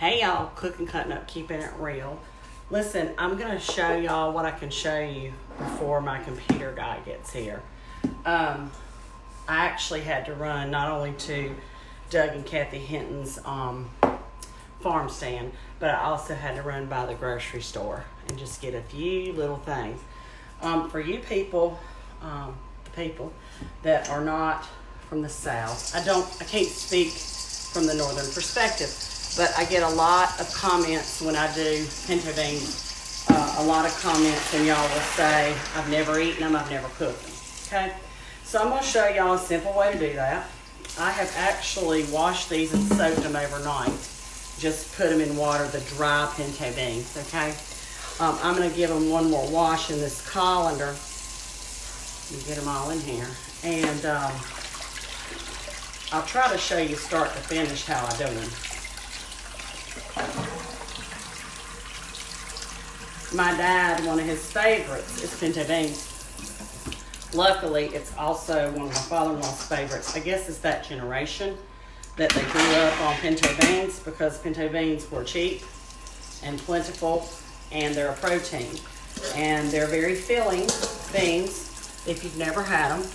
Hey y'all, cooking, cutting up, keeping it real. Listen, I'm going to show y'all what I can show you before my computer guy gets here. I actually had to run not only to Doug and Kathy Hinton's farm stand, but I also had to run by the grocery store and just get a few little things. For you people, that are not from the South, I can't speak from the northern perspective, but I get a lot of comments when I do pinto beans. A lot of comments, and y'all will say, I've never eaten them, I've never cooked them. Okay? So I'm going to show y'all a simple way to do that. I have actually washed these and soaked them overnight. Just put them in water, the dry pinto beans, okay? I'm going to give them one more wash in this colander. Let me get them all in here. And I'll try to show you start to finish how I do them. My dad, one of his favorites is pinto beans. Luckily, it's also one of my father-in-law's favorites. I guess it's that generation that they grew up on pinto beans because pinto beans were cheap and plentiful, and they're a protein. And they're very filling beans if you've never had them.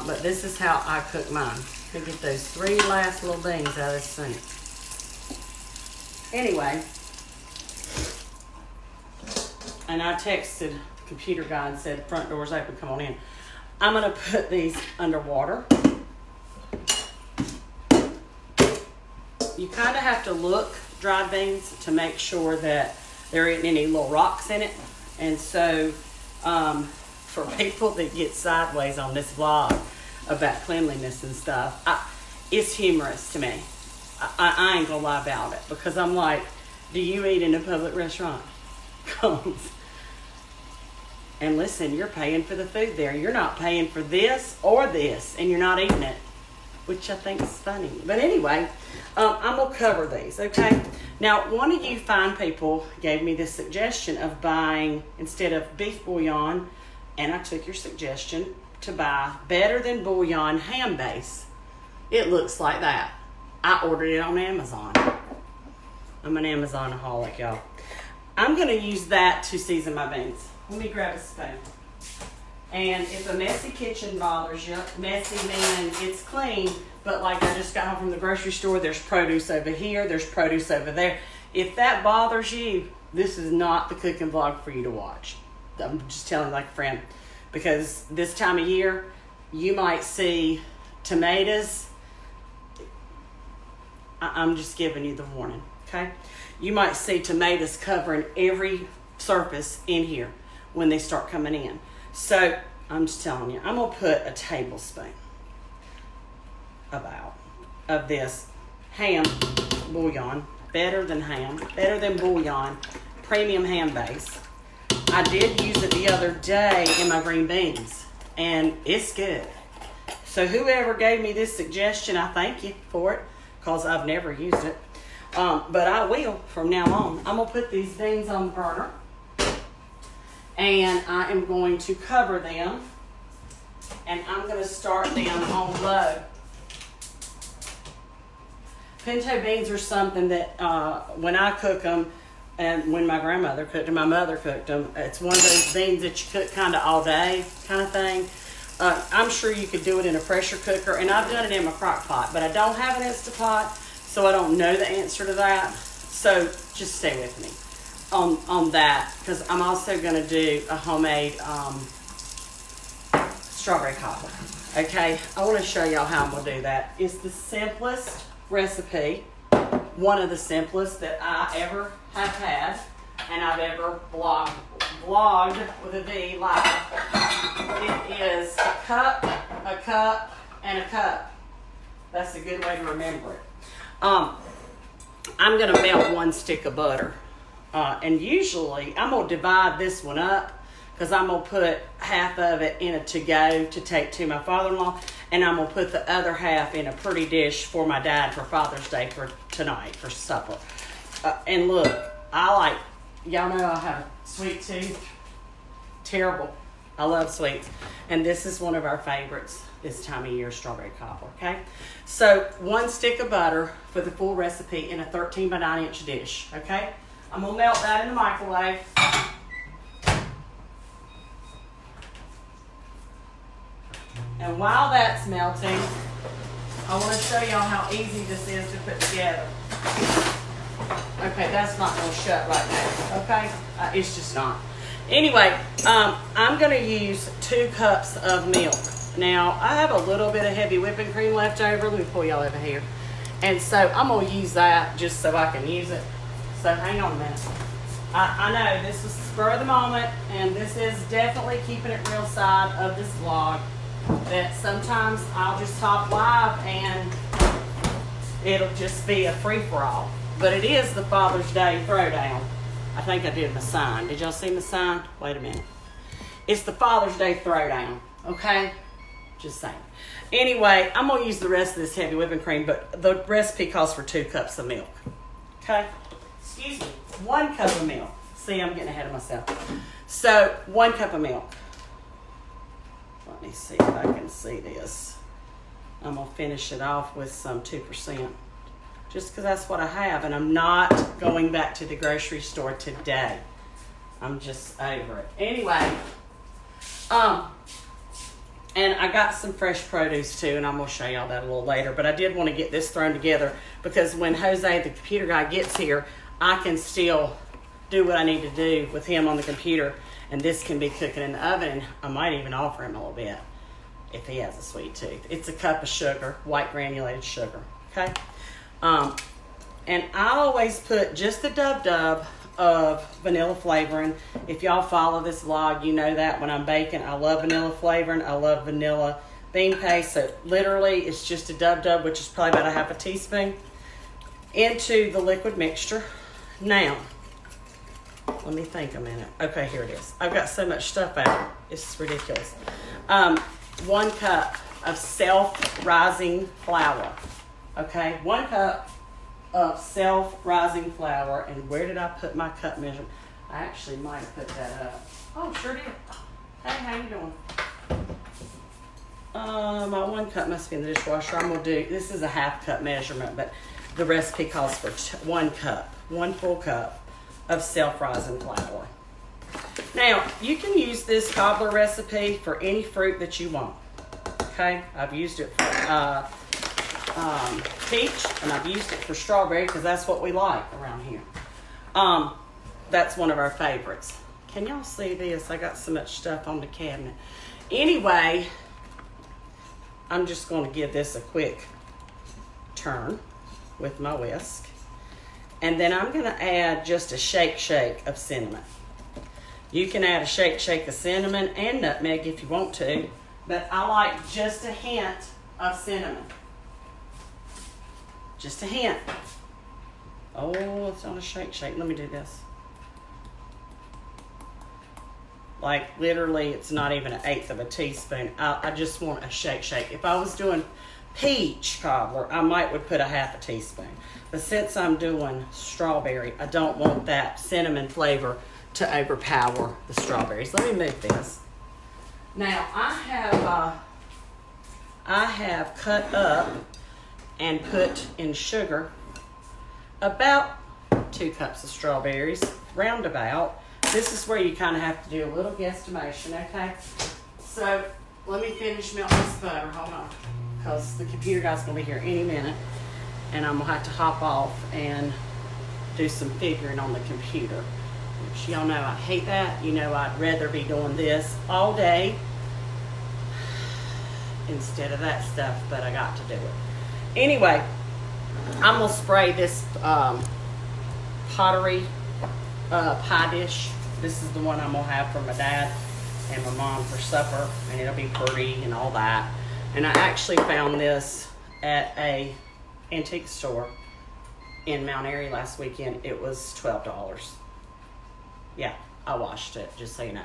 But this is how I cook mine. I get those three last little beans out of this sink. Anyway, and I texted the computer guy and said, front door's open, come on in. I'm going to put these underwater. You kind of have to look dried beans to make sure that there isn't any little rocks in it. And so for people that get sideways on this vlog about cleanliness and stuff, it's humorous to me. I ain't gonna lie about it, because I'm like, do you eat in a public restaurant? And listen, you're paying for the food there. You're not paying for this or this, and you're not eating it, which I think is funny. But anyway, I'm going to cover these, okay? Now, one of you fine people gave me this suggestion of buying, instead of beef bouillon, and I took your suggestion to buy Better Than Bouillon ham base. It looks like that. I ordered it on Amazon. I'm an Amazonaholic, y'all. I'm going to use that to season my beans. Let me grab a spoon. And if a messy kitchen bothers you, messy meaning it's clean, but like I just got home from the grocery store, there's produce over here, there's produce over there. If that bothers you, this is not the cooking vlog for you to watch. I'm just telling you like a friend. Because this time of year, you might see tomatoes. I'm just giving you the warning, okay? You might see tomatoes covering every surface in here when they start coming in. So, I'm just telling you, I'm going to put a tablespoon of this ham bouillon, Better Than Bouillon, premium ham base. I did use it the other day in my green beans, and it's good. So whoever gave me this suggestion, I thank you for it, because I've never used it. But I will from now on. I'm going to put these beans on the burner, and I am going to cover them, and I'm going to start them on low. Pinto beans are something that when I cook them, and when my grandmother cooked them, my mother cooked them, it's one of those beans that you cook kind of all day kind of thing. I'm sure you could do it in a pressure cooker, and I've done it in my crock pot, but I don't have an Instapot, so I don't know the answer to that. So just stay with me on that, because I'm also going to do a homemade strawberry cobbler. Okay, I want to show y'all how I'm going to do that. It's the simplest recipe, one of the simplest that I ever have had, and I've ever vlogged with a V live. It is a cup, and a cup. That's a good way to remember it. I'm going to melt one stick of butter. And usually, I'm going to divide this one up, because I'm going to put half of it in a to-go to take to my father-in-law, and I'm going to put the other half in a pretty dish for my dad for Father's Day for tonight, for supper. And look, y'all know I have a sweet tooth. Terrible. I love sweets. And this is one of our favorites this time of year, strawberry cobbler, okay? So 1 stick of butter for the full recipe in a 13 by 9 inch dish, okay? I'm gonna melt that in the microwave. And while that's melting, I want to show y'all how easy this is to put together. Okay, that's not going to shut right now, okay? It's just not. Anyway, I'm going to use 2 cups of milk. Now, I have a little bit of heavy whipping cream left over. Let me pull y'all over here. And so I'm going to use that just so I can use it. So hang on a minute. I know this is spur of the moment, and this is definitely keeping it real side of this vlog. That sometimes I'll just talk live and it'll just be a free-for-all. But it is the Father's Day throwdown. I think I did my sign. Did y'all see my sign? Wait a minute. It's the Father's Day throwdown, okay? Just saying. Anyway, I'm going to use the rest of this heavy whipping cream, but the recipe calls for 2 cups of milk, okay? Excuse me, 1 cup of milk. See, I'm getting ahead of myself. So, 1 cup of milk. Let me see if I can see this. I'm going to finish it off with some 2%. Just because that's what I have. And I'm not going back to the grocery store today. I'm just over it. Anyway. And I got some fresh produce too. And I'm going to show y'all that a little later. But I did want to get this thrown together. Because when Jose, the computer guy, gets here, I can still do what I need to do with him on the computer. And this can be cooking in the oven, and I might even offer him a little bit if he has a sweet tooth. It's a cup of sugar, white granulated sugar, okay? And I always put just a dub-dub of vanilla flavoring. If y'all follow this vlog, you know that when I'm baking, I love vanilla flavoring. I love vanilla bean paste. So literally, it's just a dub-dub, which is probably about a half a teaspoon, into the liquid mixture. Now, let me think a minute. Okay, here it is. I've got so much stuff out. It's ridiculous. 1 cup of self-rising flour. Okay, 1 cup of self-rising flour. And where did I put my cup measurement? I actually might have put that up. Oh, sure did. Hey, how you doing? My 1 cup must be in the dishwasher. I'm going to do, this is a half cup measurement, but the recipe calls for 1 cup, 1 full cup of self-rising flour. Now, you can use this cobbler recipe for any fruit that you want. Okay, I've used it for peach, and I've used it for strawberry because that's what we like around here. That's one of our favorites. Can y'all see this? I got so much stuff on the cabinet. Anyway, I'm just going to give this a quick turn with my whisk. And then I'm going to add just a shake of cinnamon. You can add a shake of cinnamon and nutmeg if you want to, but I like just a hint of cinnamon. Just a hint. Oh, it's on a shake. Let me do this. Like literally, it's not even 1/8 of a teaspoon. I just want a shake. If I was doing peach cobbler, I would put a half a teaspoon. But since I'm doing strawberry, I don't want that cinnamon flavor to overpower the strawberries. Let me move this. Now I have cut up and put in sugar about 2 cups of strawberries, roundabout. This is where you kind of have to do a little guesstimation, okay? So let me finish melting this butter. Hold on. Because the computer guy's going to be here any minute. And I'm going to have to hop off and do some figuring on the computer. Which y'all know I hate that. You know I'd rather be doing this all day instead of that stuff, but I got to do it. Anyway, I'm going to spray this pottery pie dish. This is the one I'm going to have for my dad and my mom for supper. And it'll be pretty and all that. And I actually found this at a antique store in Mount Airy last weekend. It was $12. Yeah, I washed it, just so you know.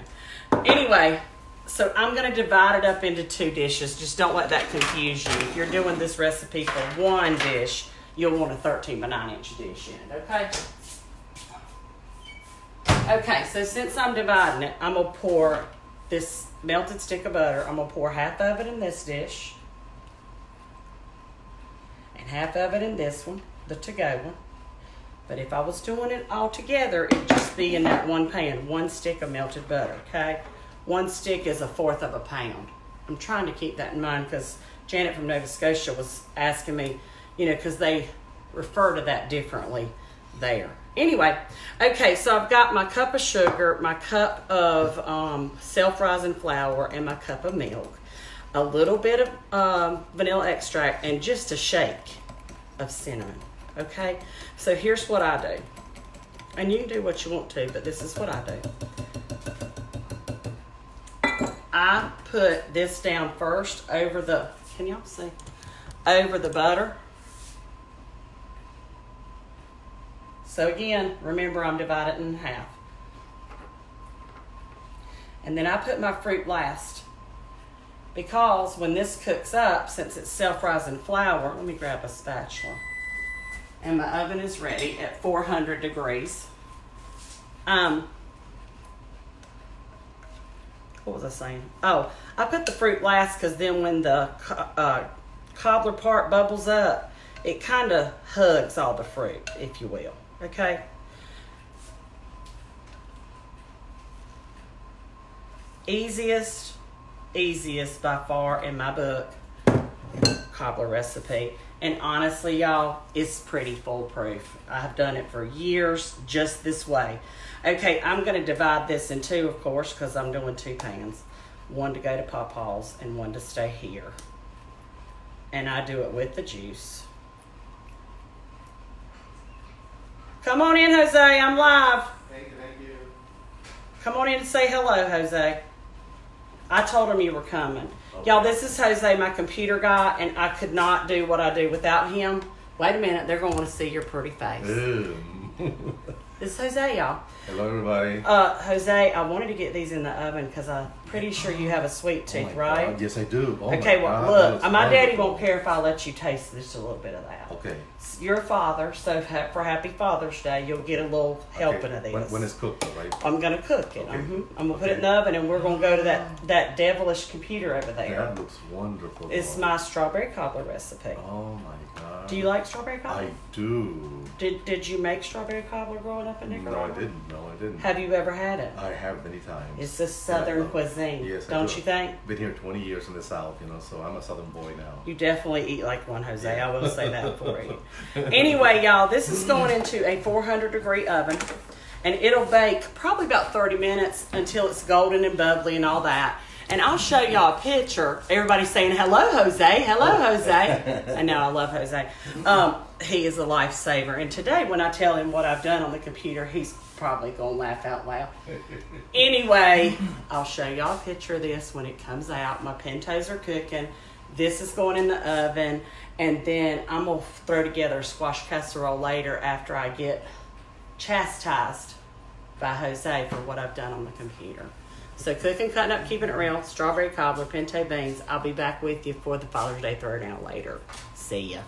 Anyway, so I'm going to divide it up into 2 dishes. Just don't let that confuse you. If you're doing this recipe for 1 dish, you'll want a 13 by 9 inch dish in it, okay? Okay, so since I'm dividing it, I'm going to pour this melted stick of butter. I'm going to pour half of it in this dish. And half of it in this one, the to-go one. But if I was doing it all together, it'd just be in that one pan, 1 stick of melted butter, okay? 1 stick is 1/4 of a pound. I'm trying to keep that in mind because Janet from Nova Scotia was asking me, you know, because they refer to that differently there. Anyway, okay, so I've got my cup of sugar, my cup of self-rising flour, and my cup of milk. A little bit of vanilla extract, and just a shake of cinnamon. Okay, so here's what I do. And you can do what you want to, but this is what I do. I put this down first over the, can y'all see? Over the butter. So again, remember I'm dividing it in half. And then I put my fruit last. Because when this cooks up, since it's self-rising flour, let me grab a spatula. And my oven is ready at 400 degrees. What was I saying? Oh, I put the fruit last because then when the cobbler part bubbles up, it kind of hugs all the fruit, if you will. Okay? Easiest by far in my book, cobbler recipe. And honestly, y'all, it's pretty foolproof. I have done it for years just this way. Okay, I'm going to divide this in two, of course, because I'm doing 2 pans. One to go to Papa's and one to stay here. And I do it with the juice. Come on in, Jose. I'm live. Thank you. Come on in and say hello, Jose. I told him you were coming. Okay. Y'all, this is Jose, my computer guy, and I could not do what I do without him. Wait a minute. They're going to see your pretty face. This is Jose, y'all. Hello, everybody. Jose, I wanted to get these in the oven because I'm pretty sure you have a sweet tooth, right? God, yes, I do. Okay, well, look, my daddy won't care if I let you taste just a little bit of that. Okay. You're a father, so for Happy Father's Day, you'll get a little helping of this. When it's cooked, right? I'm going to cook it. Okay. I'm going to put it in the oven, and we're going to go to that devilish computer over there. That looks wonderful. It's my strawberry cobbler recipe. Oh, my God. Do you like strawberry cobbler? I do. Did you make strawberry cobbler growing up in Nicaragua? No, I didn't. Have you ever had it? I have many times. It's a Southern cuisine. Yes, don't you think? Been here 20 years in the South, so I'm a Southern boy now. You definitely eat like one, Jose. I will say that for you. Anyway, y'all, this is going into a 400-degree oven, and it'll bake probably about 30 minutes until it's golden and bubbly and all that. And I'll show y'all a picture. Everybody's saying, hello, Jose. Hello, Jose. I know, I love Jose. He is a lifesaver. And today, when I tell him what I've done on the computer, he's probably going to laugh out loud. Anyway, I'll show y'all a picture of this when it comes out. My pintos are cooking. This is going in the oven. And then I'm going to throw together a squash casserole later after I get chastised by Jose for what I've done on the computer. So cooking, cutting up, keeping it real, strawberry cobbler, pinto beans. I'll be back with you for the Father's Day throwdown later. See ya.